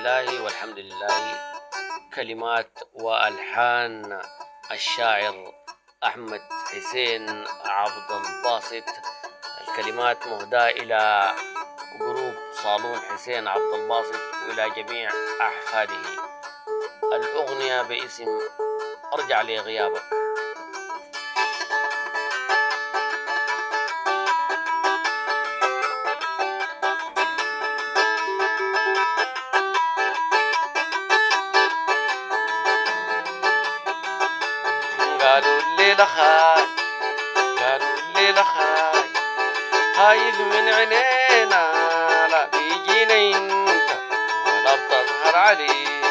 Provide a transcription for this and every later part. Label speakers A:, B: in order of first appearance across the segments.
A: لله والحمد لله. كلمات وألحان الشاعر أحمد حسين عبد الباسط. الكلمات مهداة إلى جروب صالون حسين عبد الباسط وإلى جميع أحفاده. الأغنية باسم أرجع لغيابك. قالوا الليلة خاي، قالوا الليلة خاي، خايف من عينينا لا بيجينا انت ولا بتظهر علينا.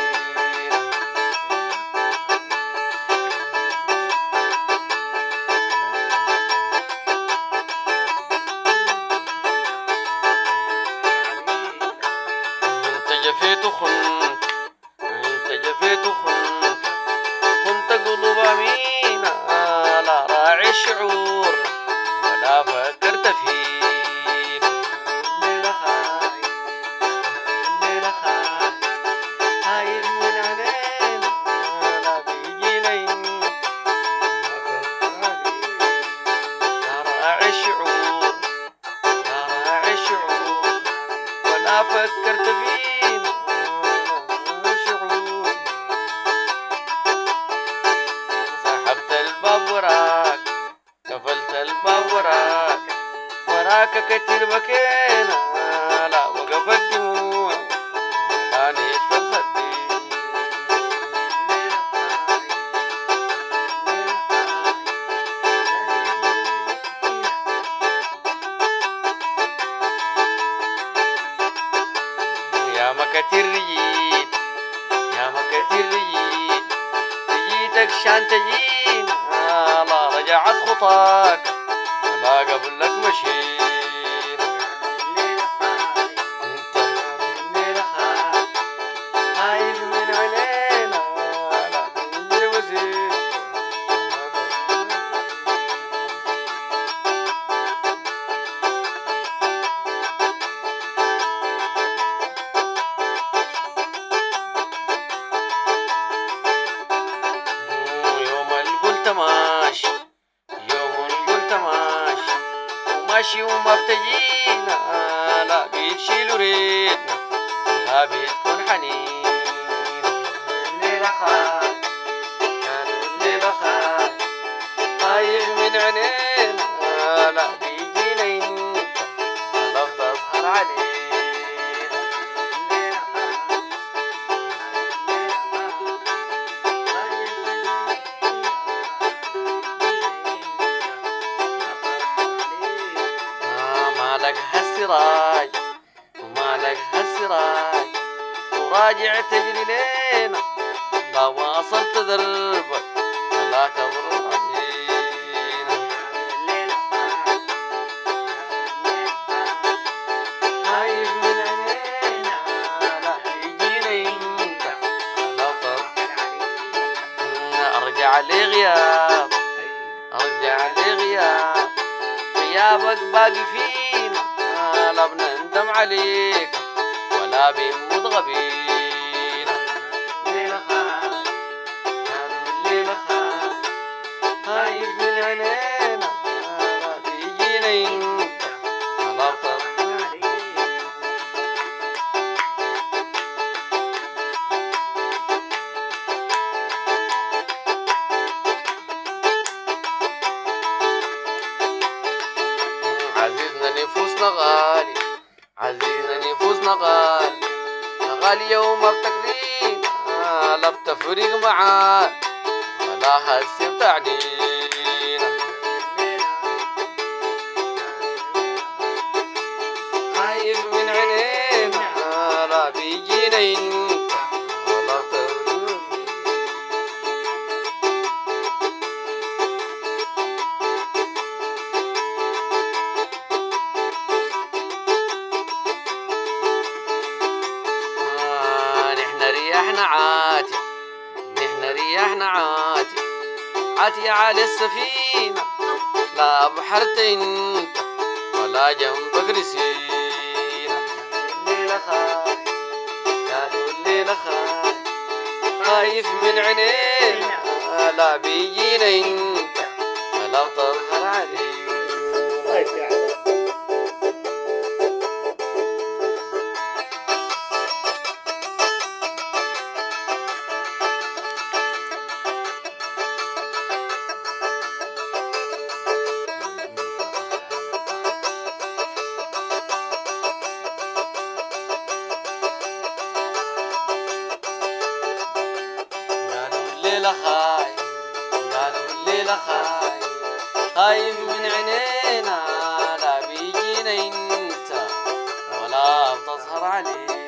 A: انت جفيت وخنت، انت جفيت وخنت، كنت قلوب امينة لا راعي الشعور ولا فكرت فينا. الليلة خاي، الليلة خاي، خايف من علينا لا بيجينا انت لا راعي الشعور، لا راعي الشعور ولا فكرت فينا. شعور سحبت الباب وراك، قفلت الباب وراك، وراك كتير بكينا لا وقفت دموع ولا نشفت خدي. يا ما كتير رجيت، يا ما كتير رجيت، رجيتك شان تجينا لا رجعت خطاك ولا قبل لك مشينا. انت الليلة خايف، خايف من علينا لا تجي وزير. يوم اللي قلت ماشي، يوم اللي قلت ماشي وماشي وما بتجينا لا بيشيلوا ريتنا ولا بتكون حنين. الليلة خايف، قالوا الليلة خايف، خايف من عينينا لا بيجينا انت ولا بتظهر علينا. الليلة خايف، مالك هالسراج، ومالك هالسراج وراجع تجري لينا لا واصلت دربك ولا تضرب علينا. الليلة خايف من عينينا لا يجينا انت ولا تضحك علينا. ارجع لغياب، ارجع لغياب، غيابك باقي فينا لا بنندم عليك ولا بيموت غبينا. الليلة خايف، قالوا الليلة خايف، خايف من عينينا لا تيجينا انت ولا بتضحك علينا. عزيزنا نفوسنا غالي، عزيزنا نفوسنا غالي، غالي يوم بتقرينا لا بتفرق معاك ولا هسي بتعنينا. خايف من عينينا لا بيجينا انت ولا تفرق. نحن رياحنا عاتي، نحن رياحنا عاتي، عاتي على السفينة لا بحرت انت ولا جنبك رسينا. الليلة خايف، قالوا الليلة خايف من عينينا لا بيجينا انت ولا بتظهر علينا. الليلة خايف قالوا الليلة خايف خايف من عينينا لا بيجينا انت ولا بتظهر علينا.